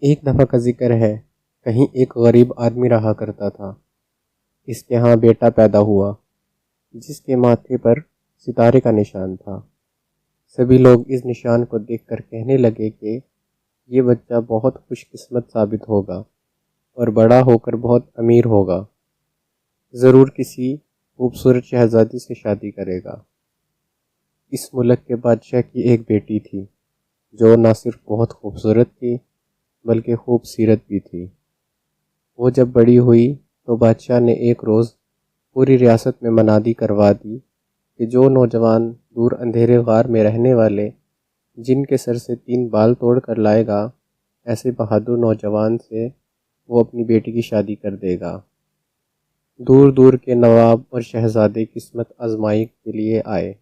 ایک دفعہ کا ذکر ہے، کہیں ایک غریب آدمی رہا کرتا تھا۔ اس کے ہاں بیٹا پیدا ہوا جس کے ماتھے پر ستارے کا نشان تھا۔ سبھی لوگ اس نشان کو دیکھ کر کہنے لگے کہ یہ بچہ بہت خوش قسمت ثابت ہوگا اور بڑا ہو کر بہت امیر ہوگا، ضرور کسی خوبصورت شہزادی سے شادی کرے گا۔ اس ملک کے بادشاہ کی ایک بیٹی تھی جو نہ صرف بہت خوبصورت تھی بلکہ خوب سیرت بھی تھی۔ وہ جب بڑی ہوئی تو بادشاہ نے ایک روز پوری ریاست میں منادی کروا دی کہ جو نوجوان دور اندھیرے غار میں رہنے والے جن کے سر سے 3 بال توڑ کر لائے گا، ایسے بہادر نوجوان سے وہ اپنی بیٹی کی شادی کر دے گا۔ دور دور کے نواب اور شہزادے قسمت آزمائی کے لیے آئے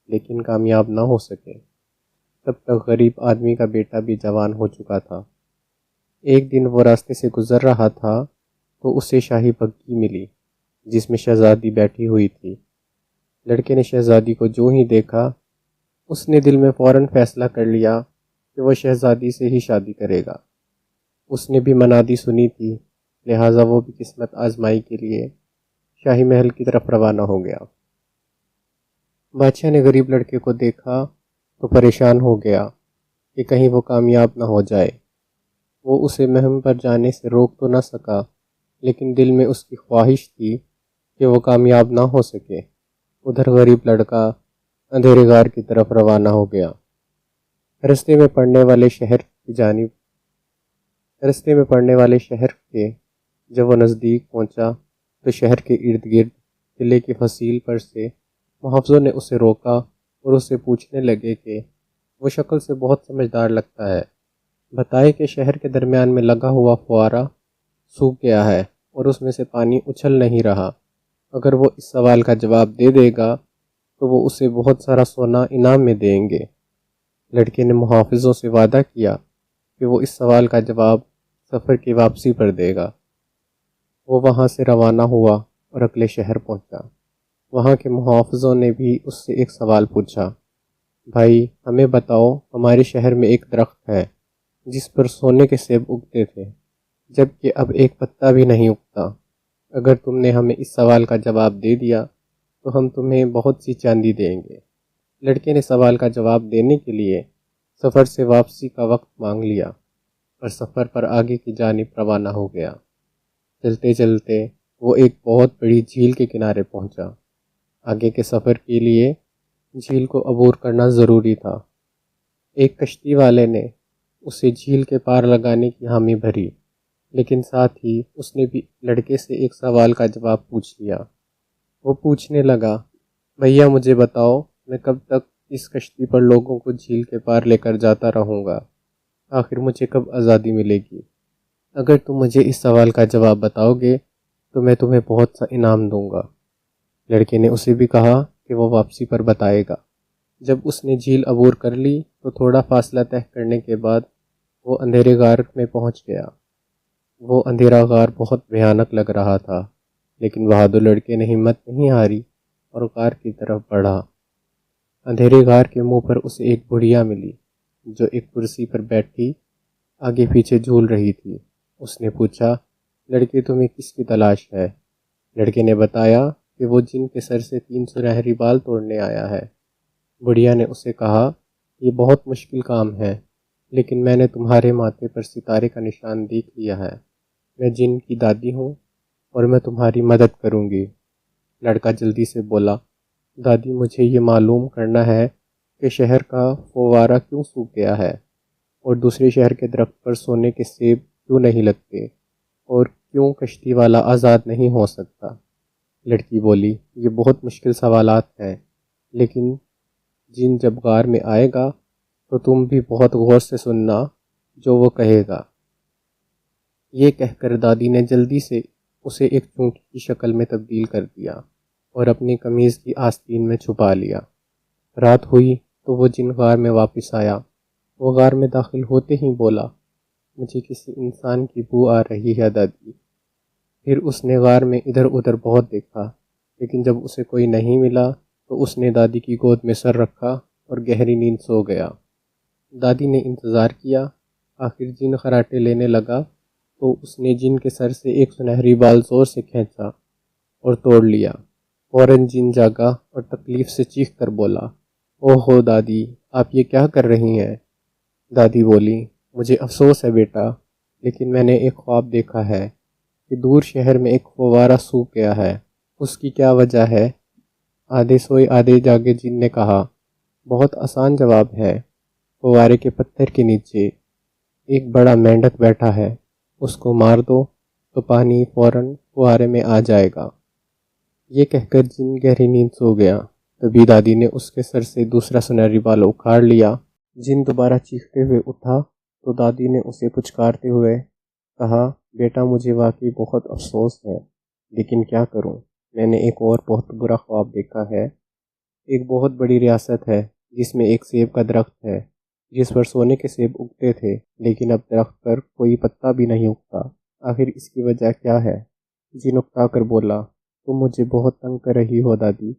لیکن کامیاب نہ ہو سکے۔ تب تک غریب آدمی کا بیٹا بھی جوان ہو چکا تھا۔ ایک دن وہ راستے سے گزر رہا تھا تو اسے شاہی بگھی ملی جس میں شہزادی بیٹھی ہوئی تھی۔ لڑکے نے شہزادی کو جو ہی دیکھا، اس نے دل میں فوراً فیصلہ کر لیا کہ وہ شہزادی سے ہی شادی کرے گا۔ اس نے بھی منادی سنی تھی، لہٰذا وہ بھی قسمت آزمائی کے لیے شاہی محل کی طرف روانہ ہو گیا۔ بادشاہ نے غریب لڑکے کو دیکھا تو پریشان ہو گیا کہ کہیں وہ کامیاب نہ ہو جائے۔ وہ اسے مہم پر جانے سے روک تو نہ سکا، لیکن دل میں اس کی خواہش تھی کہ وہ کامیاب نہ ہو سکے۔ ادھر غریب لڑکا اندھیرے غار کی طرف روانہ ہو گیا۔ رستے میں پڑنے والے شہر کے جب وہ نزدیک پہنچا تو شہر کے ارد گرد قلعے کی فصیل پر سے محافظوں نے اسے روکا اور اس سے پوچھنے لگے کہ وہ شکل سے بہت سمجھدار لگتا ہے، بتائے کہ شہر کے درمیان میں لگا ہوا فوارہ سوکھ گیا ہے اور اس میں سے پانی اچھل نہیں رہا۔ اگر وہ اس سوال کا جواب دے دے گا تو وہ اسے بہت سارا سونا انعام میں دیں گے۔ لڑکے نے محافظوں سے وعدہ کیا کہ وہ اس سوال کا جواب سفر کی واپسی پر دے گا۔ وہ وہاں سے روانہ ہوا اور اگلے شہر پہنچا۔ وہاں کے محافظوں نے بھی اس سے ایک سوال پوچھا، بھائی ہمیں بتاؤ، ہمارے شہر میں ایک درخت ہے جس پر سونے کے سیب اگتے تھے، جبکہ اب ایک پتا بھی نہیں اگتا۔ اگر تم نے ہمیں اس سوال کا جواب دے دیا تو ہم تمہیں بہت سی چاندی دیں گے۔ لڑکے نے سوال کا جواب دینے کے لیے سفر سے واپسی کا وقت مانگ لیا اور سفر پر آگے کی جانب روانہ ہو گیا۔ چلتے چلتے وہ ایک بہت بڑی جھیل کے کنارے پہنچا۔ آگے کے سفر کے لیے جھیل کو عبور کرنا ضروری تھا۔ ایک کشتی والے نے اسے جھیل کے پار لگانے کی حامی بھری، لیکن ساتھ ہی اس نے بھی لڑکے سے ایک سوال کا جواب پوچھ لیا۔ وہ پوچھنے لگا، بھیا مجھے بتاؤ، میں کب تک اس کشتی پر لوگوں کو جھیل کے پار لے کر جاتا رہوں گا؟ آخر مجھے کب آزادی ملے گی؟ اگر تم مجھے اس سوال کا جواب بتاؤ گے تو میں تمہیں بہت سا انعام دوں گا۔ لڑکے نے اسے بھی کہا کہ وہ واپسی پر بتائے گا۔ جب اس نے جھیل عبور کر لی تو تھوڑا فاصلہ طے کرنے کے بعد وہ اندھیرے غار میں پہنچ گیا۔ وہ اندھیرا غار بہت بھیانک لگ رہا تھا، لیکن بہادر لڑکے نے ہمت نہیں ہاری اور غار کی طرف بڑھا۔ اندھیرے غار کے منہ پر اسے ایک بڑھیا ملی جو ایک کرسی پر بیٹھی آگے پیچھے جھول رہی تھی۔ اس نے پوچھا، لڑکے تمہیں کس کی تلاش ہے؟ لڑکے نے بتایا کہ وہ جن کے سر سے 3 سنہری بال توڑنے آیا ہے۔ بڑھیا نے اسے کہا، یہ بہت مشکل کام ہے، لیکن میں نے تمہارے ماتھے پر ستارے کا نشان دیکھ لیا ہے۔ میں جن کی دادی ہوں اور میں تمہاری مدد کروں گی۔ لڑکا جلدی سے بولا، دادی مجھے یہ معلوم کرنا ہے کہ شہر کا فوارہ کیوں سوکھ گیا ہے اور دوسرے شہر کے درخت پر سونے کے سیب کیوں نہیں لگتے اور کیوں کشتی والا آزاد نہیں ہو سکتا۔ لڑکی بولی، یہ بہت مشکل سوالات ہیں، لیکن جن جب غار میں آئے گا تو تم بھی بہت غور سے سننا جو وہ کہے گا۔ یہ کہہ کر دادی نے جلدی سے اسے ایک چونٹی کی شکل میں تبدیل کر دیا اور اپنی قمیض کی آستین میں چھپا لیا۔ رات ہوئی تو وہ جن غار میں واپس آیا۔ وہ غار میں داخل ہوتے ہی بولا، مجھے کسی انسان کی بو آ رہی ہے دادی۔ پھر اس نے غار میں ادھر ادھر بہت دیکھا، لیکن جب اسے کوئی نہیں ملا تو اس نے دادی کی گود میں سر رکھا اور گہری نیند سو گیا۔ دادی نے انتظار کیا، آخر جن خراٹے لینے لگا تو اس نے جن کے سر سے ایک سنہری بال زور سے کھینچا اور توڑ لیا۔ فوراً جن جاگا اور تکلیف سے چیخ کر بولا، اوہ ہو دادی، آپ یہ کیا کر رہی ہیں؟ دادی بولی، مجھے افسوس ہے بیٹا، لیکن میں نے ایک خواب دیکھا ہے کہ دور شہر میں ایک فوارہ سوکھ گیا ہے۔ اس کی کیا وجہ ہے؟ آدھے سوئے آدھے جاگے جن نے کہا، بہت آسان جواب ہے، فوارے کے پتھر کے نیچے ایک بڑا مینڈک بیٹھا ہے، اس کو مار دو تو پانی فوراً فوارے میں آ جائے گا۔ یہ کہہ کر جن گہری نیند سو گیا۔ تبھی دادی نے اس کے سر سے دوسرا سنہری بال اکھاڑ لیا۔ جن دوبارہ چیختے ہوئے اٹھا تو دادی نے اسے پچکارتے ہوئے کہا، بیٹا مجھے واقعی بہت افسوس ہے، لیکن کیا کروں، میں نے ایک اور بہت برا خواب دیکھا ہے۔ ایک بہت بڑی ریاست ہے جس میں ایک سیب کا درخت ہے جس پر سونے کے سیب اگتے تھے، لیکن اب درخت پر کوئی پتا بھی نہیں اگتا۔ آخر اس کی وجہ کیا ہے؟ جن اکتا کر بولا، تم مجھے بہت تنگ کر رہی ہو دادی۔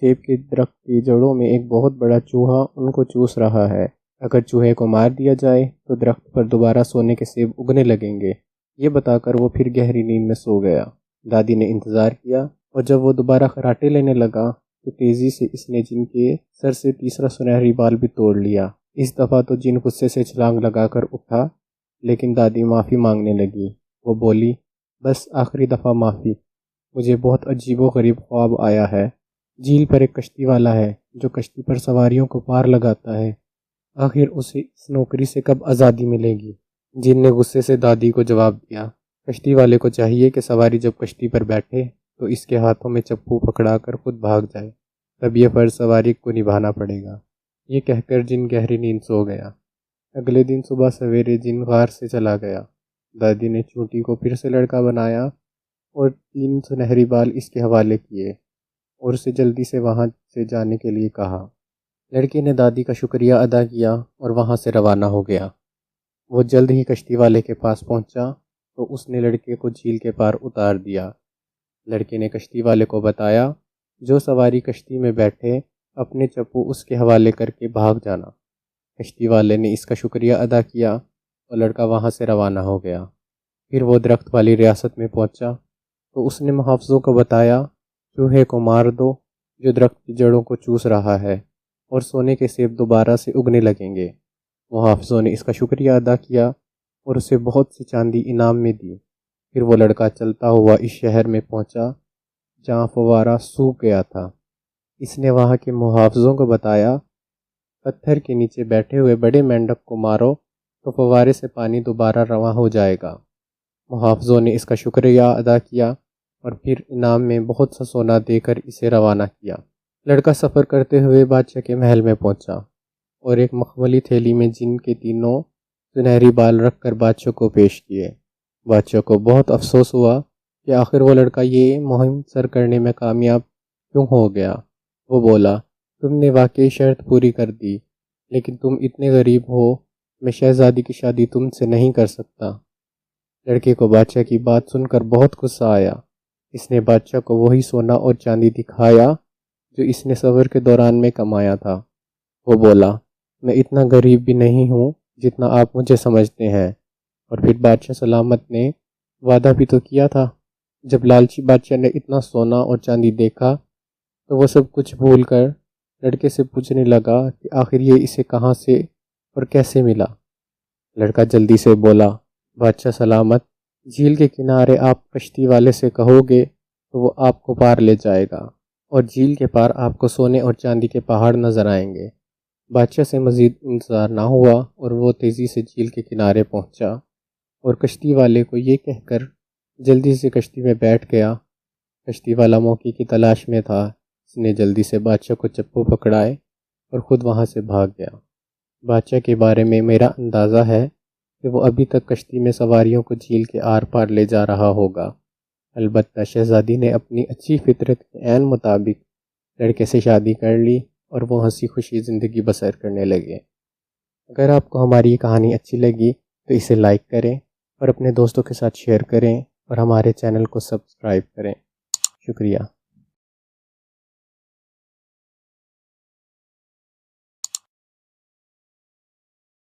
سیب کے درخت کی جڑوں میں ایک بہت بڑا چوہا ان کو چوس رہا ہے۔ اگر چوہے کو مار دیا جائے تو درخت پر دوبارہ سونے کے سیب اگنے لگیں گے۔ یہ بتا کر وہ پھر گہری نیند میں سو گیا۔ دادی نے انتظار کیا اور جب وہ دوبارہ خراٹے لینے لگا تو تیزی سے اس نے جن کے سر سے تیسرا سنہری بال بھی توڑ لیا۔ اس دفعہ تو جن غصے سے چھلانگ لگا کر اٹھا، لیکن دادی معافی مانگنے لگی۔ وہ بولی، بس آخری دفعہ معافی، مجھے بہت عجیب و غریب خواب آیا ہے۔ جھیل پر ایک کشتی والا ہے جو کشتی پر سواریوں کو پار لگاتا ہے۔ آخر اسے اس نوکری سے کب آزادی ملے گی؟ جن نے غصے سے دادی کو جواب دیا، کشتی والے کو چاہیے کہ سواری جب کشتی پر بیٹھے تو اس کے ہاتھوں میں چپو پکڑا کر خود بھاگ جائے، تب یہ فرض سواری کو نبھانا پڑے گا۔ یہ کہہ کر جن گہری نیند سو گیا۔ اگلے دن صبح سویرے جن غار سے چلا گیا۔ دادی نے چونٹی کو پھر سے لڑکا بنایا اور 3 سنہری بال اس کے حوالے کیے اور اسے جلدی سے وہاں سے جانے کے لیے کہا۔ لڑکے نے دادی کا شکریہ ادا کیا اور وہاں سے روانہ ہو گیا۔ وہ جلد ہی کشتی والے کے پاس پہنچا تو اس نے لڑکے کو جھیل کے پار اتار دیا۔ لڑکے نے کشتی والے کو بتایا، جو سواری کشتی میں بیٹھے اپنے چپو اس کے حوالے کر کے بھاگ جانا۔ کشتی والے نے اس کا شکریہ ادا کیا اور لڑکا وہاں سے روانہ ہو گیا۔ پھر وہ درخت والی ریاست میں پہنچا تو اس نے محافظوں کو بتایا، چوہے کو مار دو جو درخت کی جڑوں کو چوس رہا ہے، اور سونے کے سیب دوبارہ سے اگنے لگیں گے۔ محافظوں نے اس کا شکریہ ادا کیا اور اسے بہت سی چاندی انعام میں دی۔ پھر وہ لڑکا چلتا ہوا اس شہر میں پہنچا جہاں فوارہ سوکھ گیا تھا۔ اس نے وہاں کے محافظوں کو بتایا، پتھر کے نیچے بیٹھے ہوئے بڑے مینڈک کو مارو تو فوارے سے پانی دوبارہ رواں ہو جائے گا۔ محافظوں نے اس کا شکریہ ادا کیا اور پھر انعام میں بہت سا سونا دے کر اسے روانہ کیا۔ لڑکا سفر کرتے ہوئے بادشاہ کے محل میں پہنچا اور ایک مخملی تھیلی میں جن کے 3 سنہری بال رکھ کر بادشاہ کو پیش کیے۔ بادشاہ کو بہت افسوس ہوا کہ آخر وہ لڑکا یہ مہم سر کرنے میں کامیاب کیوں ہو گیا۔ وہ بولا، تم نے واقعی شرط پوری کر دی، لیکن تم اتنے غریب ہو، میں شہزادی کی شادی تم سے نہیں کر سکتا۔ لڑکے کو بادشاہ کی بات سن کر بہت غصہ آیا۔ اس نے بادشاہ کو وہی سونا اور چاندی دکھایا جو اس نے سفر کے دوران میں کمایا تھا۔ وہ بولا، میں اتنا غریب بھی نہیں ہوں جتنا آپ مجھے سمجھتے ہیں۔ اور پھر بادشاہ سلامت نے وعدہ بھی تو کیا تھا۔ جب لالچی بادشاہ نے اتنا سونا اور چاندی دیکھا تو وہ سب کچھ بھول کر لڑکے سے پوچھنے لگا کہ آخر یہ اسے کہاں سے اور کیسے ملا۔ لڑکا جلدی سے بولا، بادشاہ سلامت، جھیل کے کنارے آپ کشتی والے سے کہو گے تو وہ آپ کو پار لے جائے گا، اور جھیل کے پار آپ کو سونے اور چاندی کے پہاڑ نظر آئیں گے۔ بادشاہ سے مزید انتظار نہ ہوا اور وہ تیزی سے جھیل کے کنارے پہنچا اور کشتی والے کو یہ کہہ کر جلدی سے کشتی میں بیٹھ گیا۔ کشتی والا موقع کی تلاش میں تھا۔ اس نے جلدی سے بادشاہ کو چپو پکڑائے اور خود وہاں سے بھاگ گیا۔ بادشاہ کے بارے میں میرا اندازہ ہے کہ وہ ابھی تک کشتی میں سواریوں کو جھیل کے آر پار لے جا رہا ہوگا۔ البتہ شہزادی نے اپنی اچھی فطرت کے عین مطابق لڑکے سے شادی کر لی اور وہ ہنسی خوشی زندگی بسر کرنے لگے۔ اگر آپ کو ہماری یہ کہانی اچھی لگی تو اسے لائک کریں اور اپنے دوستوں کے ساتھ شیئر کریں اور ہمارے چینل کو سبسکرائب کریں۔ شکریہ۔